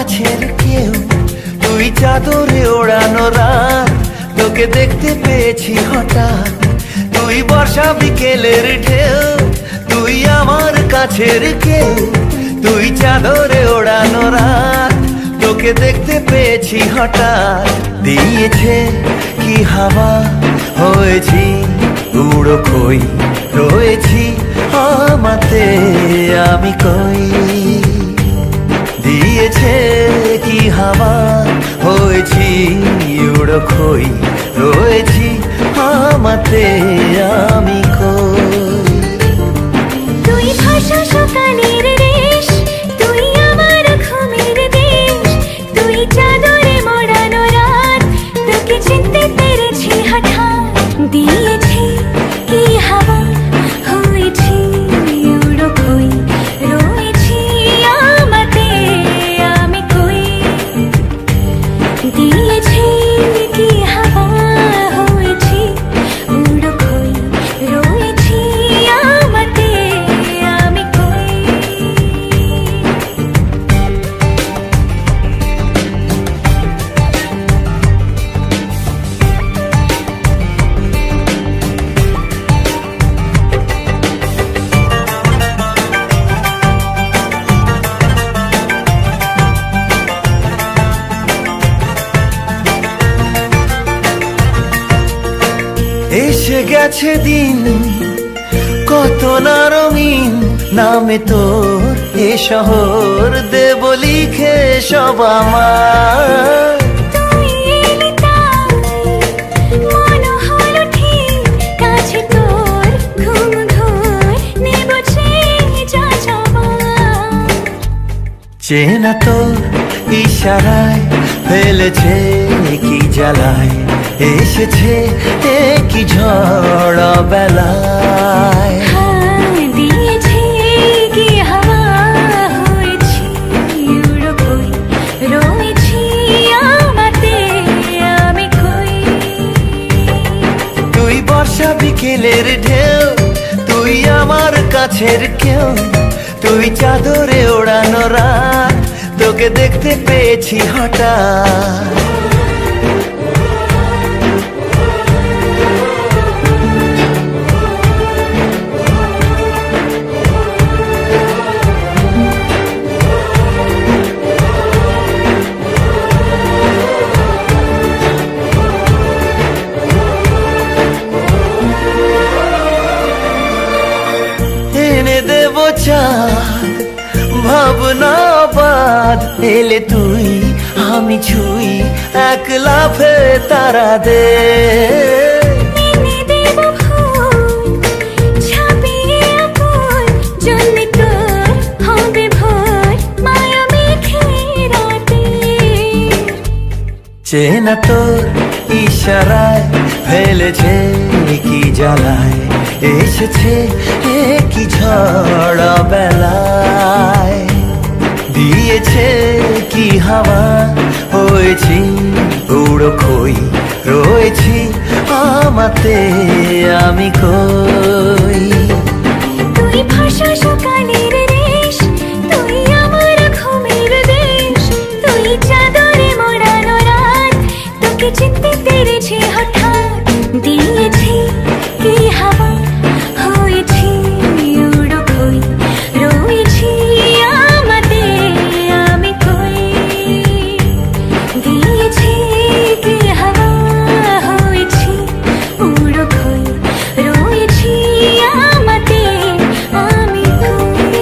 কাছের কেউ, তুই চাদরে ওড়ানো রাত, তোকে দেখতে পেয়েছি হঠাৎ। তুই বর্ষা বিকেলের ঢেউ, তুই আমার কাছের কেউ, তুই চাদরে ওড়ানো রাত, তোকে দেখতে পেয়েছি হঠাৎ। দিয়েছে কি হাওয়া, হয়েছি উড়ো খই, রয়েছি আমাতে আমি কই। দিয়েছে কি হাওয়া, হয়েছি উড়ো খই, রয়েছি আমাতে আমি কই। তুই ভাষা সকালের রেশ, তুই আমার ঘুমের দেশ, তুই চাদরে মোড়ানো রাত, তোকে চিনতে পেরেছি হঠাৎ। দিয়েছি কি হাওয়া, হয়েছি উড়ো খই, রয়েছি আমাতে আমি কই। দিয়েছি কি হাওয়া, হয়েছি উড়ো খই, রয়েছি আমাতে আমি কই। এসে গেছে দিন কত না রঙিন, নামে তোর এ শহর দেব লিখে সব আমার। তুই এলি তাই মন হলো ঠিক, কাছে তোর ঘুম ঘোর নেব যা যাবার। চেনা তোর ইশারায় ফেলেছে কি জ্বালায়, এসেছে কি ঝড় বেলায়। দিয়েছি কি হাওয়া, হয়েছি উড়ো খই, রয়েছি আমাতে আমি কই। তুই বর্ষা বিকেলের ঢেউ, তুই আমার কাছের কেউ, তুই চাদরে ওড়ানো রাত, তোকে দেখতে পেয়েছি হঠাৎ। এনে দেব চাঁদ ভাবনা বাদ, এলে তুই আমি ছুই এক লাফে তারা দে। এনে দেব ফুল ছাপিয়ে আপন, জন্মে তোর হবে ভোর মায়া মেঘে রাতে। চেনা তোর ইশারায় ফেলেছে কি জ্বালায়, এসেছে কি ঝড় বেলায়। দিয়েছে কি হাওয়া, হয়েছি উড়ো খই, রয়েছি আমাতে আমি কই। তুই ভাষা সকালের রেশ, তুই আমার ঘুমের দেশ, তুই চাদরে মোড়ানো রাত, তোকে চিনতে পেরেছি হঠাৎ। দিয়েছি কি হাওয়া, হয়েছি উড়ো খই, রয়েছি আমাতে আমি কই। দিয়েছি কি হাওয়া, হয়েছি উড়ো খই, রয়েছি আমাতে আমি কই।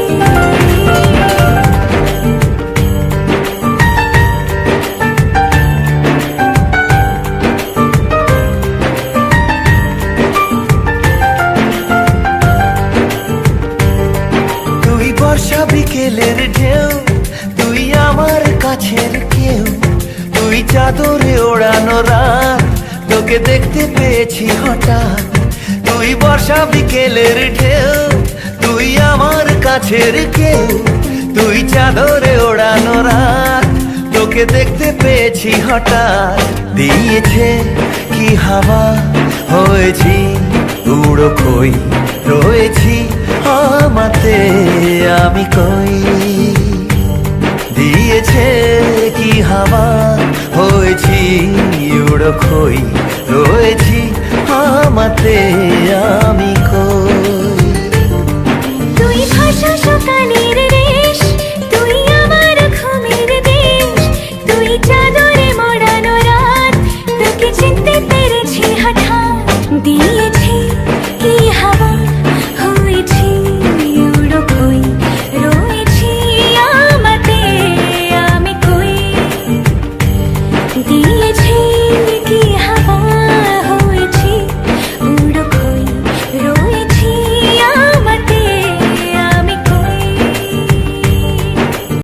তুই বর্ষা বিকেলের ঢেউ, তুই আমার কাছের কেউ, তুই চাদরে ওড়ানো রাত, তোকে দেখতে পেয়েছি হঠাৎ। তুই বর্ষা বিকেলের ঢেউ, তুই আমার কাছের কেউ, তুই চাদরে ওড়ানো রাত, তোকে দেখতে পেয়েছি হঠাৎ। দিয়েছে কি হাওয়া, হয়েছি উড়ো খই, রয়েছি আমাতে আমি কই। দিয়েছে হাওয়া হয়েছি উড়ো খই রয়েছি আমাতে আমি